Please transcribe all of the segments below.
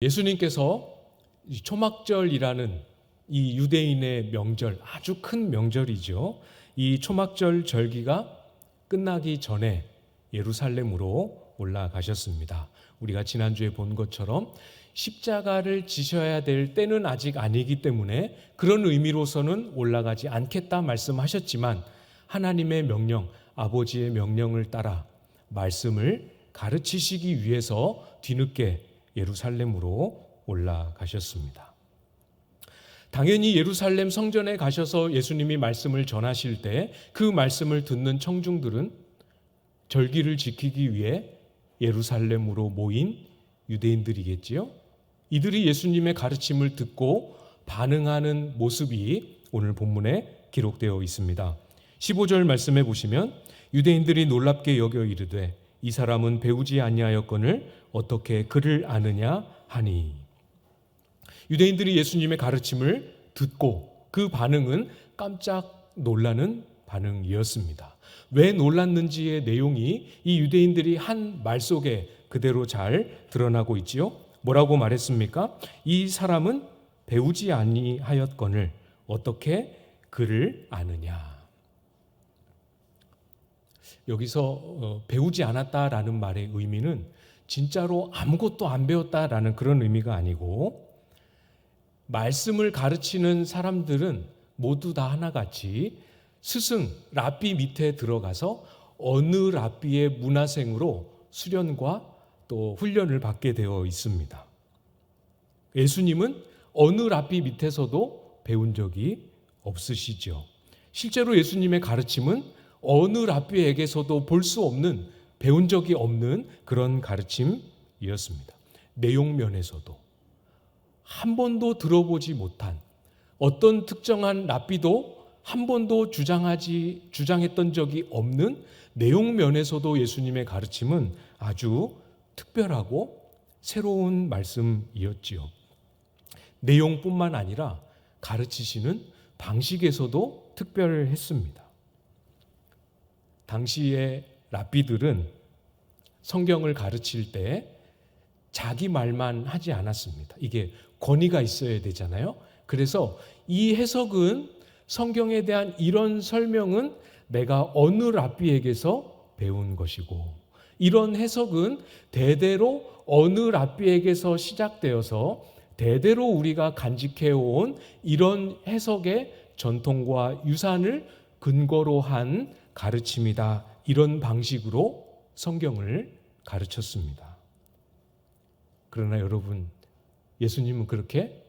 예수님께서 이 초막절이라는 이 유대인의 명절, 아주 큰 명절이죠. 이 초막절 절기가 끝나기 전에 예루살렘으로 올라가셨습니다. 우리가 지난주에 본 것처럼 십자가를 지셔야 될 때는 아직 아니기 때문에 그런 의미로서는 올라가지 않겠다 말씀하셨지만, 하나님의 명령, 아버지의 명령을 따라 말씀을 가르치시기 위해서 뒤늦게 예루살렘으로 올라가셨습니다. 당연히 예루살렘 성전에 가셔서 예수님이 말씀을 전하실 때 그 말씀을 듣는 청중들은 절기를 지키기 위해 예루살렘으로 모인 유대인들이겠지요. 이들이 예수님의 가르침을 듣고 반응하는 모습이 오늘 본문에 기록되어 있습니다. 15절 말씀해 보시면, 유대인들이 놀랍게 여겨 이르되 이 사람은 배우지 아니하였거늘 어떻게 그를 아느냐 하니. 유대인들이 예수님의 가르침을 듣고 그 반응은 깜짝 놀라는 반응이었습니다. 왜 놀랐는지의 내용이 이 유대인들이 한 말 속에 그대로 잘 드러나고 있지요. 뭐라고 말했습니까? 이 사람은 배우지 아니하였거늘 어떻게 그를 아느냐. 여기서 배우지 않았다라는 말의 의미는 진짜로 아무것도 안 배웠다라는 그런 의미가 아니고, 말씀을 가르치는 사람들은 모두 다 하나같이 스승, 랍비 밑에 들어가서 어느 랍비의 문화생으로 수련과 또 훈련을 받게 되어 있습니다. 예수님은 어느 랍비 밑에서도 배운 적이 없으시죠. 실제로 예수님의 가르침은 어느 랍비에게서도 볼 수 없는, 배운 적이 없는 그런 가르침이었습니다. 내용 면에서도 한 번도 들어보지 못한, 어떤 특정한 랍비도 한 번도 주장했던 적이 없는 내용 면에서도 예수님의 가르침은 아주 특별하고 새로운 말씀이었지요. 내용뿐만 아니라 가르치시는 방식에서도 특별했습니다. 당시의 랍비들은 성경을 가르칠 때 자기 말만 하지 않았습니다. 이게 권위가 있어야 되잖아요. 그래서 이 해석은, 성경에 대한 이런 설명은 내가 어느 랍비에게서 배운 것이고, 이런 해석은 대대로 어느 랍비에게서 시작되어서 대대로 우리가 간직해온 이런 해석의 전통과 유산을 근거로 한 가르침이다. 이런 방식으로 성경을 가르쳤습니다. 그러나 여러분, 예수님은 그렇게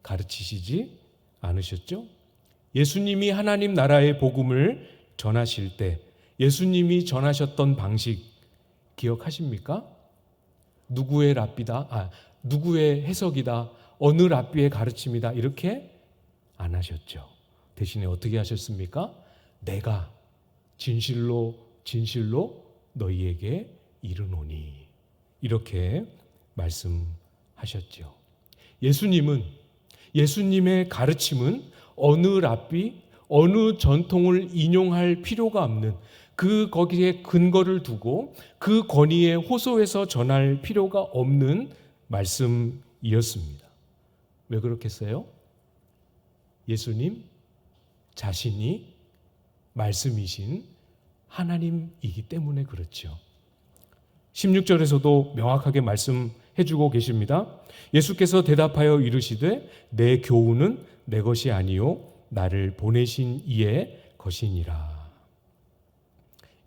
가르치시지 않으셨죠? 예수님이 하나님 나라의 복음을 전하실 때 예수님이 전하셨던 방식 기억하십니까? 누구의 랍비다, 누구의 해석이다, 어느 랍비의 가르침이다, 이렇게 안 하셨죠. 대신에 어떻게 하셨습니까? 내가 진실로 진실로 너희에게 이르노니, 이렇게 말씀하셨죠. 예수님의 가르침은 어느 랍비, 어느 전통을 인용할 필요가 없는, 거기에 근거를 두고 그 권위에 호소해서 전할 필요가 없는 말씀이었습니다. 왜 그렇겠어요? 예수님 자신이 말씀이신 하나님이기 때문에 그렇죠. 16절에서도 명확하게 말씀해주고 계십니다. 예수께서 대답하여 이르시되 내 교훈은 내 것이 아니요 나를 보내신 이의 것이니라.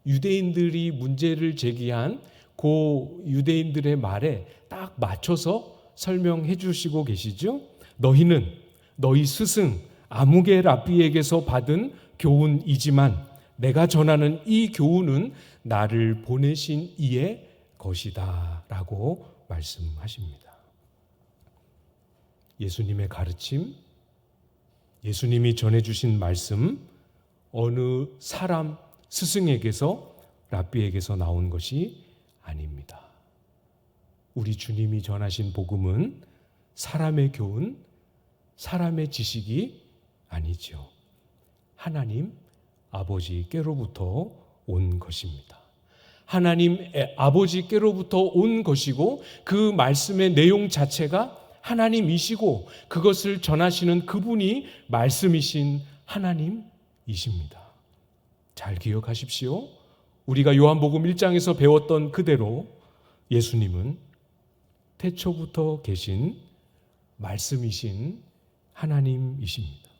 유대인들이 문제를 제기한 그 유대인들의 말에 딱 맞춰서 설명해 주시고 계시죠. 너희는 너희 스승 아무개 랍비에게서 받은 교훈이지만 내가 전하는 이 교훈은 나를 보내신 이의 것이다 라고 말씀하십니다. 예수님의 가르침, 예수님이 전해주신 말씀, 어느 사람 스승에게서, 랍비에게서 나온 것이 아닙니다. 우리 주님이 전하신 복음은 사람의 교훈, 사람의 지식이 아니죠. 하나님 아버지께로부터 온 것입니다. 하나님 아버지께로부터 온 것이고 그 말씀의 내용 자체가 하나님이시고 그것을 전하시는 그분이 말씀이신 하나님이십니다. 잘 기억하십시오. 우리가 요한복음 1장에서 배웠던 그대로 예수님은 태초부터 계신 말씀이신 하나님이십니다.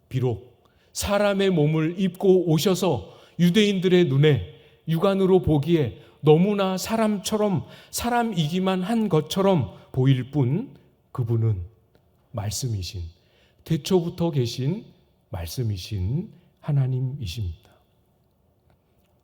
비록 사람의 몸을 입고 오셔서 유대인들의 눈에 육안으로 보기에 너무나 사람이기만 한 것처럼 보일 뿐 그분은 말씀이신, 태초부터 계신 말씀이신 하나님이십니다.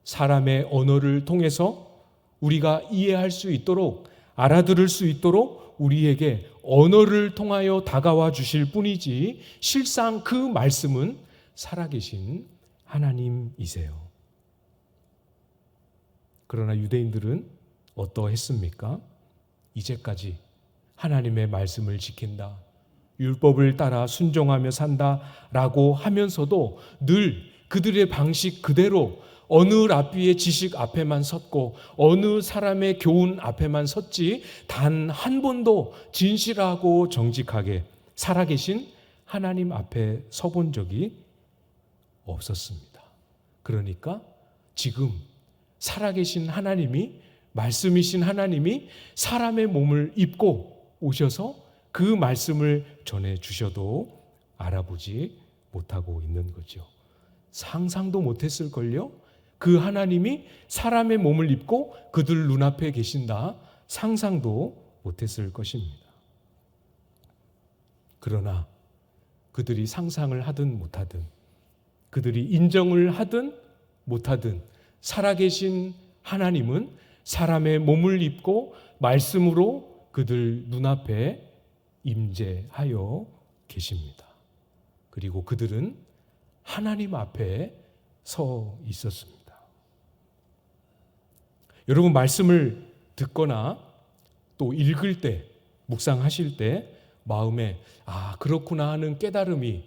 사람의 언어를 통해서 우리가 이해할 수 있도록, 알아들을 수 있도록 우리에게 언어를 통하여 다가와 주실 뿐이지 실상 그 말씀은 살아계신 하나님이세요. 그러나 유대인들은 어떠했습니까? 이제까지 하나님의 말씀을 지킨다, 율법을 따라 순종하며 산다라고 하면서도 늘 그들의 방식 그대로 어느 랍비의 지식 앞에만 섰고 어느 사람의 교훈 앞에만 섰지 단 한 번도 진실하고 정직하게 살아계신 하나님 앞에 서본 적이 없었습니다. 그러니까 지금 살아계신 하나님이, 말씀이신 하나님이 사람의 몸을 입고 오셔서 그 말씀을 전해 주셔도 알아보지 못하고 있는 거죠. 상상도 못했을걸요? 그 하나님이 사람의 몸을 입고 그들 눈앞에 계신다, 상상도 못했을 것입니다. 그러나 그들이 상상을 하든 못하든, 그들이 인정을 하든 못하든 살아계신 하나님은 사람의 몸을 입고 말씀으로 그들 눈앞에 임재하여 계십니다. 그리고 그들은 하나님 앞에 서 있었습니다. 여러분, 말씀을 듣거나 또 읽을 때, 묵상하실 때 마음에 그렇구나 하는 깨달음이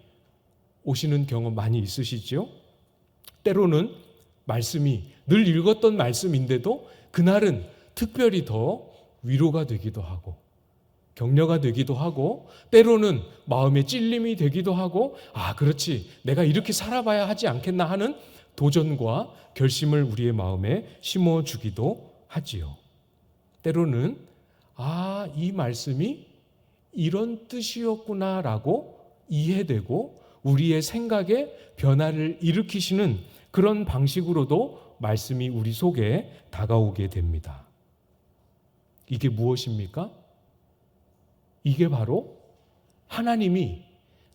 오시는 경험 많이 있으시죠? 때로는 말씀이 늘 읽었던 말씀인데도 그날은 특별히 더 위로가 되기도 하고 격려가 되기도 하고 때로는 마음의 찔림이 되기도 하고 그렇지, 내가 이렇게 살아봐야 하지 않겠나 하는 도전과 결심을 우리의 마음에 심어주기도 하지요. 때로는 이 말씀이 이런 뜻이었구나라고 이해되고 우리의 생각에 변화를 일으키시는 그런 방식으로도 말씀이 우리 속에 다가오게 됩니다. 이게 무엇입니까? 이게 바로 하나님이,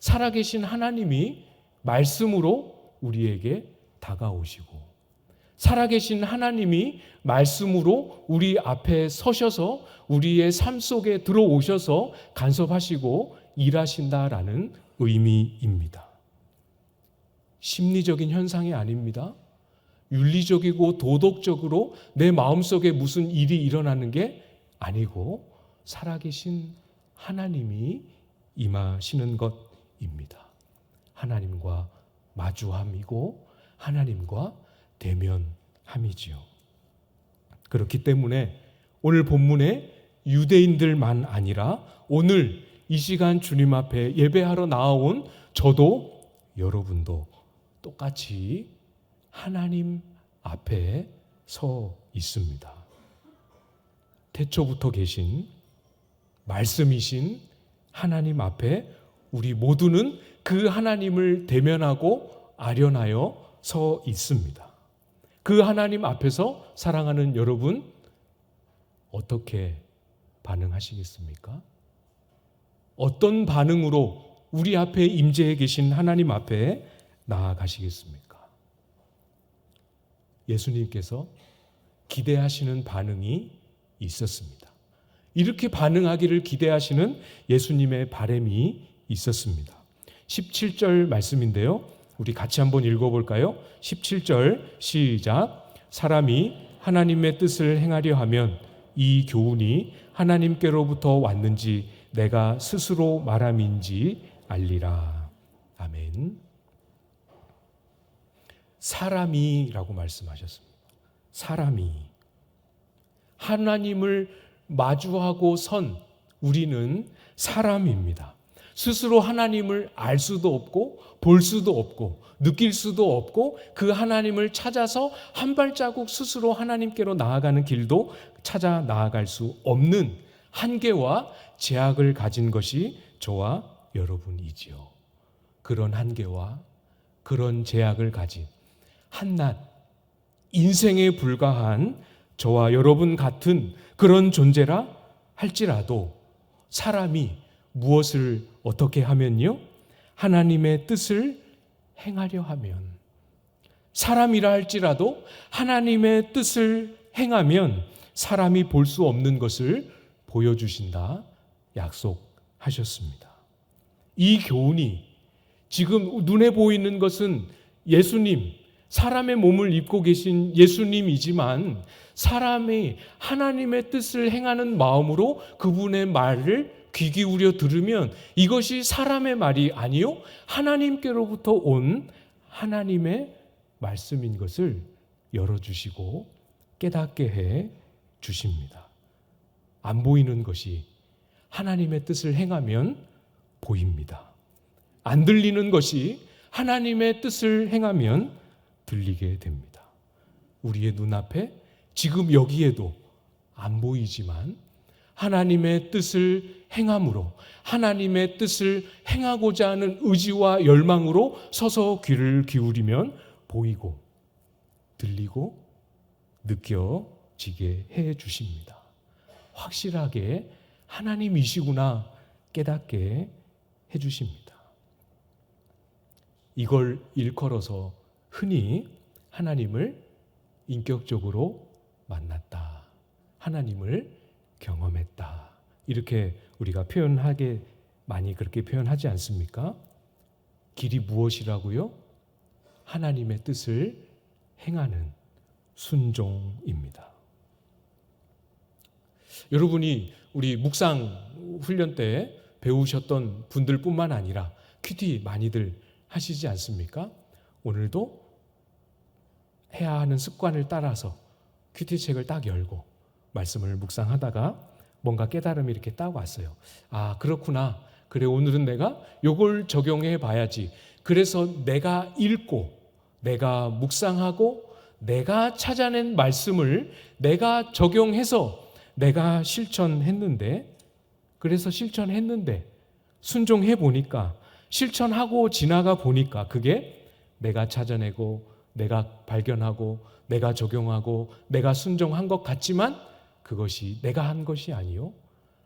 살아계신 하나님이 말씀으로 우리에게 다가오시고 살아계신 하나님이 말씀으로 우리 앞에 서셔서 우리의 삶 속에 들어오셔서 간섭하시고 일하신다라는 의미입니다. 심리적인 현상이 아닙니다. 윤리적이고 도덕적으로 내 마음속에 무슨 일이 일어나는 게 아니고 살아계신 하나님이 임하시는 것입니다. 하나님과 마주함이고 하나님과 대면함이지요. 그렇기 때문에 오늘 본문에 유대인들만 아니라 오늘 이 시간 주님 앞에 예배하러 나아온 저도 여러분도 똑같이 하나님 앞에 서 있습니다. 태초부터 계신 말씀이신 하나님 앞에 우리 모두는 그 하나님을 대면하고 아련하여 서 있습니다. 그 하나님 앞에서 사랑하는 여러분, 어떻게 반응하시겠습니까? 어떤 반응으로 우리 앞에 임재해 계신 하나님 앞에 나아가시겠습니까? 예수님께서 기대하시는 반응이 있었습니다. 이렇게 반응하기를 기대하시는 예수님의 바람이 있었습니다. 17절 말씀인데요. 우리 같이 한번 읽어볼까요? 17절 시작. 사람이 하나님의 뜻을 행하려 하면 이 교훈이 하나님께로부터 왔는지 내가 스스로 말함인지 알리라. 아멘. 사람이라고 말씀하셨습니다. 사람이. 하나님을 마주하고 선 우리는 사람입니다. 스스로 하나님을 알 수도 없고 볼 수도 없고 느낄 수도 없고 그 하나님을 찾아서 한 발자국 스스로 하나님께로 나아가는 길도 찾아 나아갈 수 없는 한계와 제약을 가진 것이 저와 여러분이지요. 그런 한계와 그런 제약을 가진 한낱 인생에 불과한 저와 여러분 같은 그런 존재라 할지라도 사람이 무엇을 어떻게 하면요? 하나님의 뜻을 행하려 하면, 사람이라 할지라도 하나님의 뜻을 행하면 사람이 볼 수 없는 것을 보여주신다 약속하셨습니다. 이 교훈이 지금 눈에 보이는 것은 예수님, 사람의 몸을 입고 계신 예수님이지만 사람이 하나님의 뜻을 행하는 마음으로 그분의 말을 귀 기울여 들으면 이것이 사람의 말이 아니요 하나님께로부터 온 하나님의 말씀인 것을 열어주시고 깨닫게 해 주십니다. 안 보이는 것이 하나님의 뜻을 행하면 보입니다. 안 들리는 것이 하나님의 뜻을 행하면 들리게 됩니다. 우리의 눈앞에 지금 여기에도 안 보이지만 하나님의 뜻을 행함으로 하나님의 뜻을 행하고자 하는 의지와 열망으로 서서 귀를 기울이면 보이고 들리고 느껴지게 해 주십니다. 확실하게 하나님이시구나 깨닫게 해 주십니다. 이걸 일컬어서 흔히 하나님을 인격적으로 만났다. 하나님을 경험했다. 이렇게 우리가 표현하게 많이 그렇게 표현하지 않습니까? 길이 무엇이라고요? 하나님의 뜻을 행하는 순종입니다. 여러분이 우리 묵상 훈련 때 배우셨던 분들뿐만 아니라 큐티 많이들 하시지 않습니까? 오늘도 해야 하는 습관을 따라서 큐티 책을 딱 열고 말씀을 묵상하다가 뭔가 깨달음이 이렇게 딱 왔어요. 아, 그렇구나. 그래, 오늘은 내가 요걸 적용해 봐야지. 그래서 내가 읽고 내가 묵상하고 내가 찾아낸 말씀을 내가 적용해서 내가 실천했는데, 그래서 실천했는데 순종해 보니까 실천하고 지나가 보니까 그게 내가 찾아내고 내가 발견하고 내가 적용하고 내가 순종한 것 같지만 그것이 내가 한 것이 아니요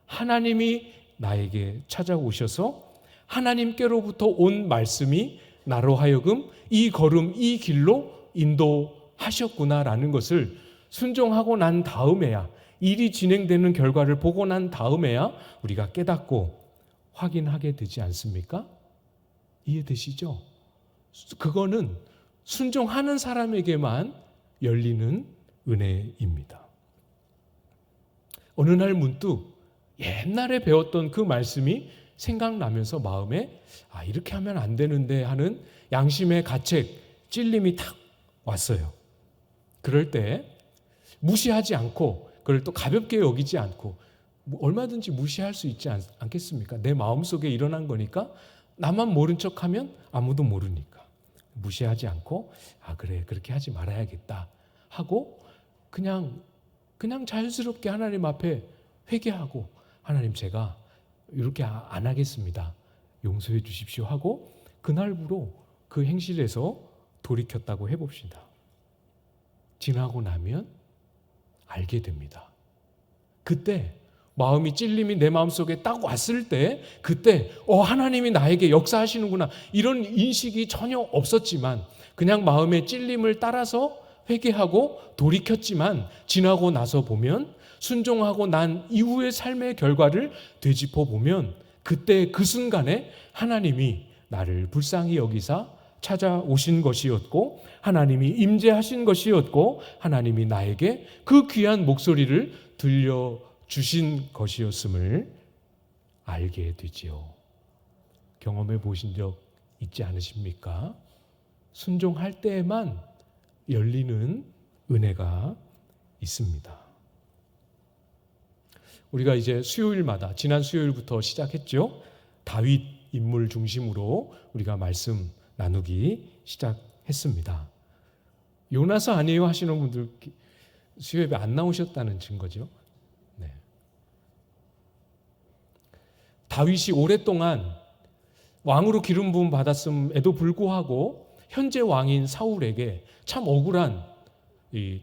하나님이 나에게 찾아오셔서 하나님께로부터 온 말씀이 나로 하여금 이 걸음 이 길로 인도하셨구나라는 것을 순종하고 난 다음에야, 일이 진행되는 결과를 보고 난 다음에야 우리가 깨닫고 확인하게 되지 않습니까? 이해되시죠? 그거는 순종하는 사람에게만 열리는 은혜입니다. 어느 날 문득 옛날에 배웠던 그 말씀이 생각나면서 마음에 이렇게 하면 안 되는데 하는 양심의 가책, 찔림이 탁 왔어요. 그럴 때 무시하지 않고 그걸 또 가볍게 여기지 않고 얼마든지 무시할 수 있지 않겠습니까? 내 마음속에 일어난 거니까 나만 모른 척하면 아무도 모르니까 무시하지 않고 그래 그렇게 하지 말아야겠다 하고 그냥 자연스럽게 하나님 앞에 회개하고 하나님 제가 이렇게 안 하겠습니다. 용서해 주십시오 하고 그날부로 그 행실에서 돌이켰다고 해봅시다. 지나고 나면 알게 됩니다. 그때 마음이 찔림이 내 마음속에 딱 왔을 때 그때 하나님이 나에게 역사하시는구나 이런 인식이 전혀 없었지만 그냥 마음의 찔림을 따라서 회개하고 돌이켰지만 지나고 나서 보면 순종하고 난 이후의 삶의 결과를 되짚어 보면 그때 그 순간에 하나님이 나를 불쌍히 여기사 찾아오신 것이었고 하나님이 임재하신 것이었고 하나님이 나에게 그 귀한 목소리를 들려주신 것이었음을 알게 되지요. 경험해 보신 적 있지 않으십니까? 순종할 때에만 열리는 은혜가 있습니다. 우리가 이제 수요일마다 지난 수요일부터 시작했죠. 다윗 인물 중심으로 우리가 말씀 나누기 시작했습니다. 요나서 아니에요 하시는 분들 수요일에 안 나오셨다는 증거죠. 네. 다윗이 오랫동안 왕으로 기름 부음 받았음에도 불구하고 현재 왕인 사울에게 참 억울한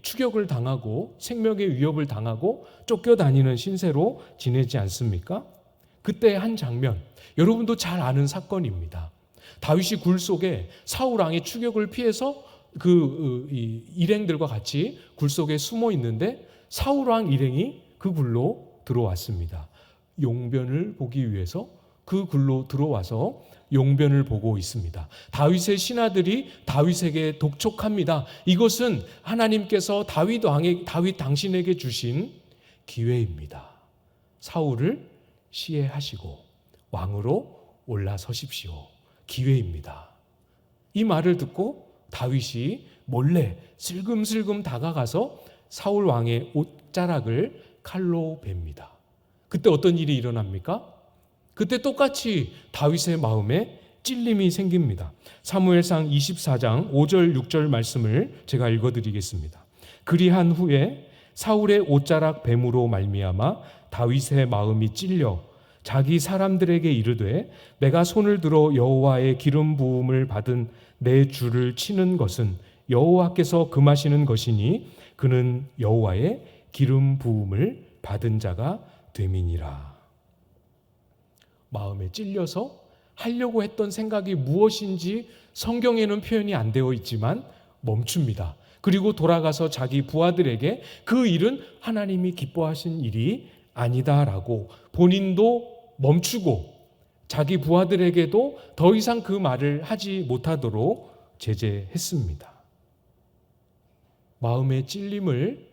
추격을 당하고 생명의 위협을 당하고 쫓겨다니는 신세로 지내지 않습니까? 그때 한 장면, 여러분도 잘 아는 사건입니다. 다윗이 굴 속에 사울 왕의 추격을 피해서 일행들과 같이 굴 속에 숨어 있는데 사울 왕 일행이 그 굴로 들어왔습니다. 용변을 보기 위해서 그 굴로 들어와서 용변을 보고 있습니다. 다윗의 신하들이 다윗에게 독촉합니다. 이것은 하나님께서 다윗 당신에게 주신 기회입니다. 사울을 시해하시고 왕으로 올라서십시오. 기회입니다. 이 말을 듣고 다윗이 몰래 슬금슬금 다가가서 사울 왕의 옷자락을 칼로 베입니다. 그때 어떤 일이 일어납니까? 그때 똑같이 다윗의 마음에 찔림이 생깁니다. 사무엘상 24장 5절 6절 말씀을 제가 읽어드리겠습니다. 그리한 후에 사울의 옷자락 뱀으로 말미암아 다윗의 마음이 찔려 자기 사람들에게 이르되 내가 손을 들어 여호와의 기름 부음을 받은 내 주를 치는 것은 여호와께서 금하시는 것이니 그는 여호와의 기름 부음을 받은 자가 됨이니라. 마음에 찔려서 하려고 했던 생각이 무엇인지 성경에는 표현이 안 되어 있지만 멈춥니다. 그리고 돌아가서 자기 부하들에게 그 일은 하나님이 기뻐하신 일이 아니다라고 본인도 멈추고 자기 부하들에게도 더 이상 그 말을 하지 못하도록 제재했습니다. 마음의 찔림을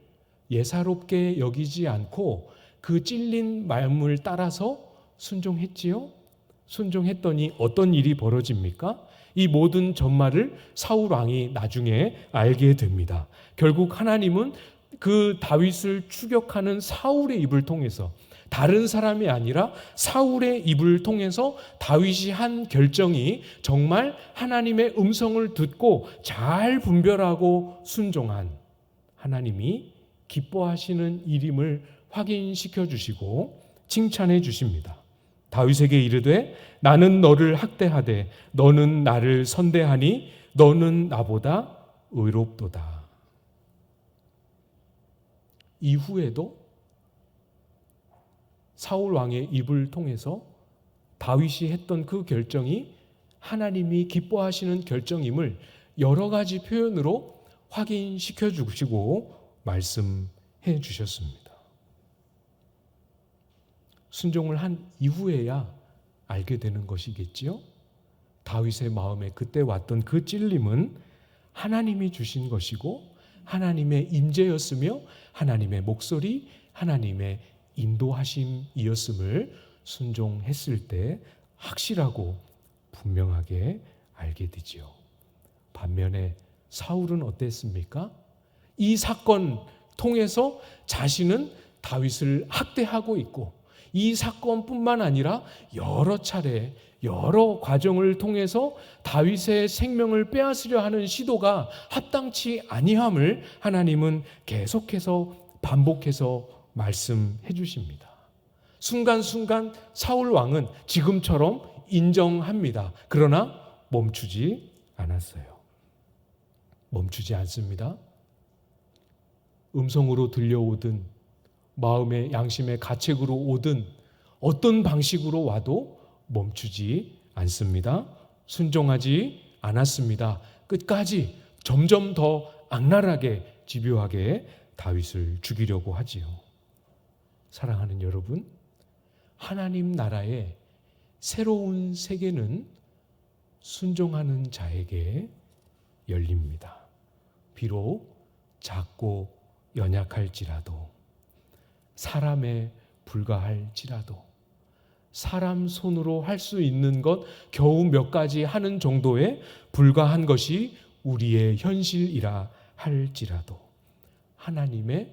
예사롭게 여기지 않고 그 찔린 마음을 따라서 순종했지요. 순종했더니 어떤 일이 벌어집니까? 이 모든 전말을 사울 왕이 나중에 알게 됩니다. 결국 하나님은 그 다윗을 추격하는 사울의 입을 통해서, 다른 사람이 아니라 사울의 입을 통해서 다윗이 한 결정이 정말 하나님의 음성을 듣고 잘 분별하고 순종한 하나님이 기뻐하시는 일임을 확인시켜 주시고 칭찬해 주십니다. 다윗에게 이르되 나는 너를 학대하되 너는 나를 선대하니 너는 나보다 의롭도다. 이후에도 사울 왕의 입을 통해서 다윗이 했던 그 결정이 하나님이 기뻐하시는 결정임을 여러 가지 표현으로 확인시켜 주시고 말씀해 주셨습니다. 순종을 한 이후에야 알게 되는 것이겠지요. 다윗의 마음에 그때 왔던 그 찔림은 하나님이 주신 것이고 하나님의 임재였으며 하나님의 목소리, 하나님의 인도하심이었음을 순종했을 때 확실하고 분명하게 알게 되지요. 반면에 사울은 어땠습니까? 이 사건 통해서 자신은 다윗을 학대하고 있고 이 사건뿐만 아니라 여러 차례 여러 과정을 통해서 다윗의 생명을 빼앗으려 하는 시도가 합당치 아니함을 하나님은 계속해서 반복해서 말씀해 주십니다. 순간순간 사울 왕은 지금처럼 인정합니다. 그러나 멈추지 않았어요. 멈추지 않습니다. 음성으로 들려오든 마음의 양심의 가책으로 오든 어떤 방식으로 와도 멈추지 않습니다. 순종하지 않았습니다. 끝까지 점점 더 악랄하게 집요하게 다윗을 죽이려고 하지요. 사랑하는 여러분, 하나님 나라의 새로운 세계는 순종하는 자에게 열립니다. 비록 작고 연약할지라도, 사람에 불과할지라도, 사람 손으로 할 수 있는 것 겨우 몇 가지 하는 정도에 불과한 것이 우리의 현실이라 할지라도 하나님의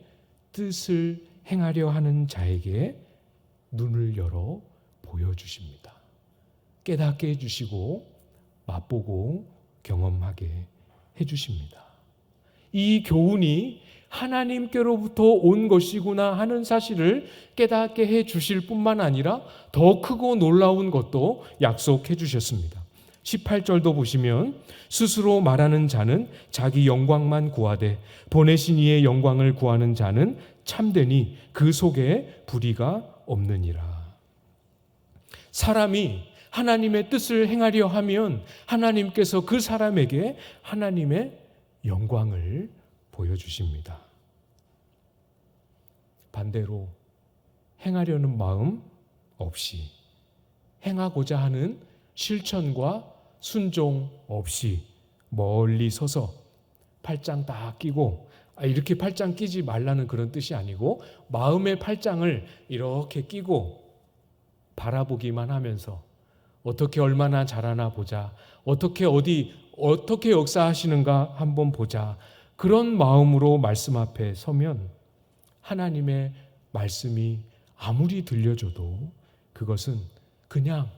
뜻을 행하려 하는 자에게 눈을 열어 보여주십니다. 깨닫게 해주시고 맛보고 경험하게 해주십니다. 이 교훈이 하나님께로부터 온 것이구나 하는 사실을 깨닫게 해주실 뿐만 아니라 더 크고 놀라운 것도 약속해 주셨습니다. 18절도 보시면 스스로 말하는 자는 자기 영광만 구하되 보내신 이의 영광을 구하는 자는 참되니 그 속에 불의가 없느니라. 사람이 하나님의 뜻을 행하려 하면 하나님께서 그 사람에게 하나님의 영광을 보여주십니다. 반대로 행하려는 마음 없이, 행하고자 하는 실천과 순종 없이 멀리 서서 팔짱 딱 끼고, 이렇게 팔짱 끼지 말라는 그런 뜻이 아니고 마음의 팔짱을 이렇게 끼고 바라보기만 하면서 어떻게 얼마나 잘하나 보자, 어떻게 역사하시는가 한번 보자, 그런 마음으로 말씀 앞에 서면 하나님의 말씀이 아무리 들려줘도 그것은 그냥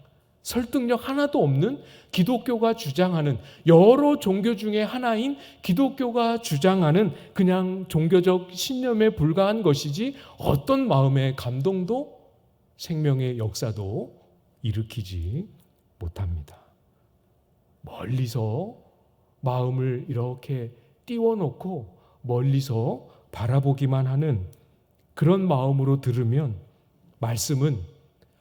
설득력 하나도 없는 기독교가 주장하는, 여러 종교 중에 하나인 기독교가 주장하는 그냥 종교적 신념에 불과한 것이지 어떤 마음의 감동도 생명의 역사도 일으키지 못합니다. 멀리서 마음을 이렇게 띄워놓고 멀리서 바라보기만 하는 그런 마음으로 들으면 말씀은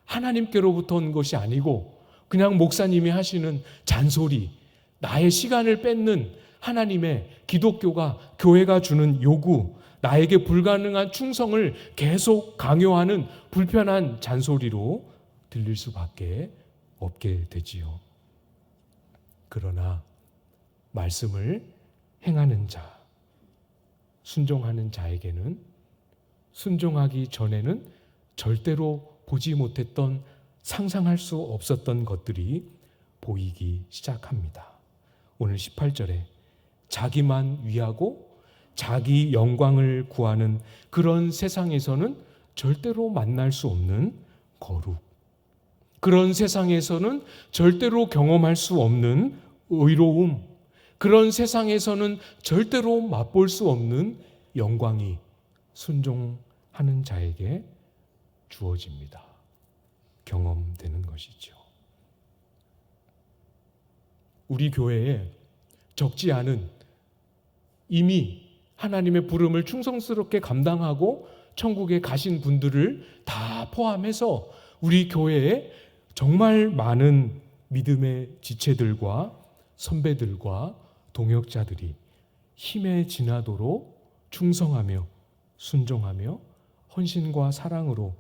하나님께로부터 온 것이 아니고 그냥 목사님이 하시는 잔소리, 나의 시간을 뺏는 하나님의, 기독교가, 교회가 주는 요구, 나에게 불가능한 충성을 계속 강요하는 불편한 잔소리로 들릴 수밖에 없게 되지요. 그러나 말씀을 행하는 자, 순종하는 자에게는 순종하기 전에는 절대로 보지 못했던, 상상할 수 없었던 것들이 보이기 시작합니다. 오늘 18절에 자기만 위하고 자기 영광을 구하는 그런 세상에서는 절대로 만날 수 없는 거룩, 그런 세상에서는 절대로 경험할 수 없는 의로움, 그런 세상에서는 절대로 맛볼 수 없는 영광이 순종하는 자에게 주어집니다. 경험되는 것이죠. 우리 교회에 적지 않은, 이미 하나님의 부름을 충성스럽게 감당하고 천국에 가신 분들을 다 포함해서 우리 교회에 정말 많은 믿음의 지체들과 선배들과 동역자들이 힘에 지나도록 충성하며 순종하며 헌신과 사랑으로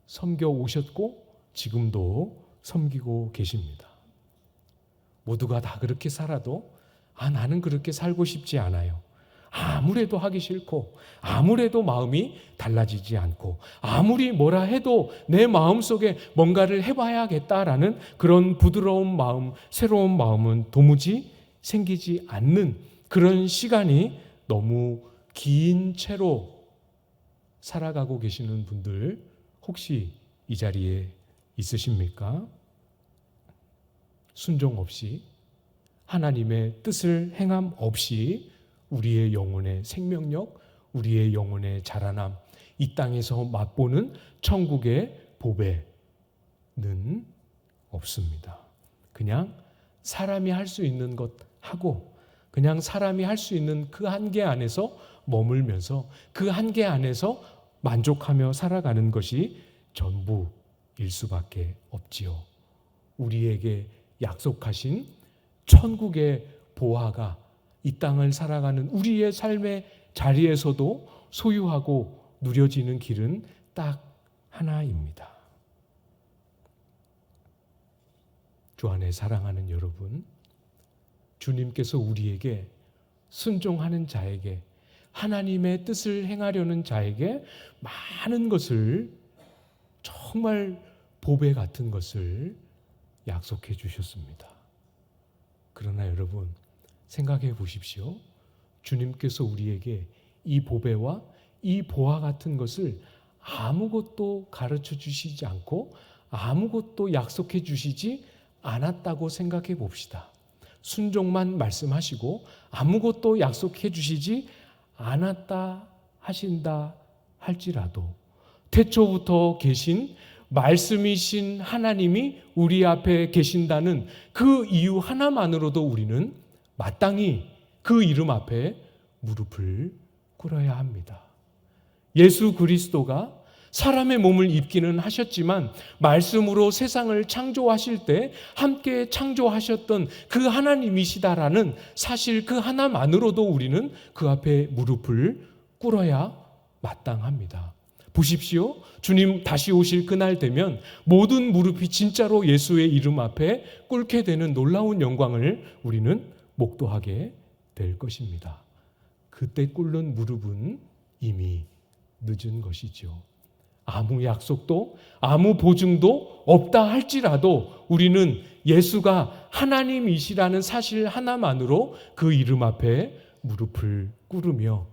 섬겨 오셨고 지금도 섬기고 계십니다. 모두가 다 그렇게 살아도 나는 그렇게 살고 싶지 않아요. 아무래도 하기 싫고 아무래도 마음이 달라지지 않고 아무리 뭐라 해도 내 마음속에 뭔가를 해봐야겠다라는 그런 부드러운 마음, 새로운 마음은 도무지 생기지 않는 그런 시간이 너무 긴 채로 살아가고 계시는 분들 혹시 이 자리에 있으십니까? 순종 없이, 하나님의 뜻을 행함 없이 우리의 영혼의 생명력, 우리의 영혼의 자라남, 이 땅에서 맛보는 천국의 보배는 없습니다. 그냥 사람이 할 수 있는 것 하고, 그냥 사람이 할 수 있는 그 한계 안에서 머물면서 그 한계 안에서 만족하며 살아가는 것이 전부일 수밖에 없지요. 우리에게 약속하신 천국의 보화가 이 땅을 살아가는 우리의 삶의 자리에서도 소유하고 누려지는 길은 딱 하나입니다. 주 안에 사랑하는 여러분, 주님께서 우리에게 순종하는 자에게, 하나님의 뜻을 행하려는 자에게 많은 것을, 정말 보배 같은 것을 약속해 주셨습니다. 그러나 여러분, 생각해 보십시오. 주님께서 우리에게 이 보배와 이 보화 같은 것을 아무것도 가르쳐 주시지 않고 아무것도 약속해 주시지 않았다고 생각해 봅시다. 순종만 말씀하시고 아무것도 약속해 주시지 않았다 하신다 할지라도 태초부터 계신 말씀이신 하나님이 우리 앞에 계신다는 그 이유 하나만으로도 우리는 마땅히 그 이름 앞에 무릎을 꿇어야 합니다. 예수 그리스도가 사람의 몸을 입기는 하셨지만 말씀으로 세상을 창조하실 때 함께 창조하셨던 그 하나님이시다라는 사실 그 하나만으로도 우리는 그 앞에 무릎을 꿇어야 마땅합니다. 보십시오. 주님 다시 오실 그날 되면 모든 무릎이 진짜로 예수의 이름 앞에 꿇게 되는 놀라운 영광을 우리는 목도하게 될 것입니다. 그때 꿇는 무릎은 이미 늦은 것이죠. 아무 약속도 아무 보증도 없다 할지라도 우리는 예수가 하나님이시라는 사실 하나만으로 그 이름 앞에 무릎을 꿇으며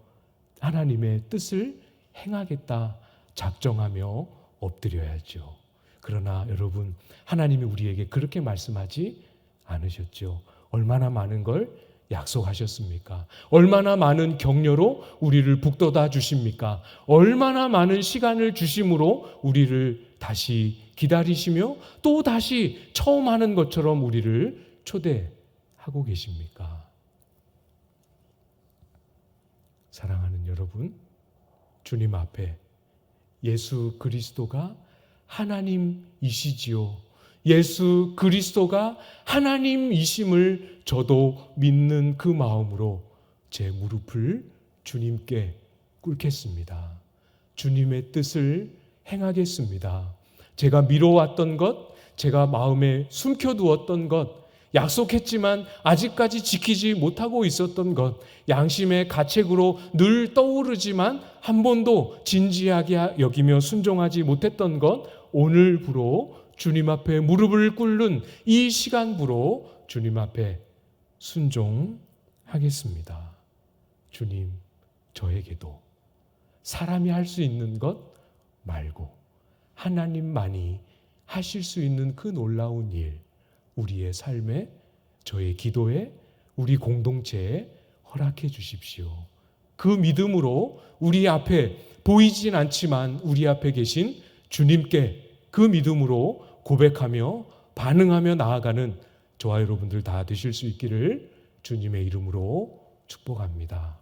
하나님의 뜻을 행하겠다 작정하며 엎드려야죠. 그러나 여러분, 하나님이 우리에게 그렇게 말씀하지 않으셨죠. 얼마나 많은 걸 약속하셨습니까? 얼마나 많은 격려로 우리를 북돋아 주십니까? 얼마나 많은 시간을 주심으로 우리를 다시 기다리시며 또 다시 처음 하는 것처럼 우리를 초대하고 계십니까? 사랑하는 여러분, 주님 앞에 예수 그리스도가 하나님이시지요. 예수 그리스도가 하나님이심을 저도 믿는 그 마음으로 제 무릎을 주님께 꿇겠습니다. 주님의 뜻을 행하겠습니다. 제가 미뤄왔던 것, 제가 마음에 숨겨두었던 것, 약속했지만 아직까지 지키지 못하고 있었던 것, 양심의 가책으로 늘 떠오르지만 한 번도 진지하게 여기며 순종하지 못했던 것, 오늘부로 주님 앞에 무릎을 꿇는 이 시간부로 주님 앞에 순종하겠습니다. 주님, 저에게도 사람이 할 수 있는 것 말고 하나님만이 하실 수 있는 그 놀라운 일, 우리의 삶에, 저의 기도에, 우리 공동체에 허락해 주십시오. 그 믿음으로 우리 앞에 보이진 않지만 우리 앞에 계신 주님께 그 믿음으로 고백하며 반응하며 나아가는 저와 여러분들 다 되실 수 있기를 주님의 이름으로 축복합니다.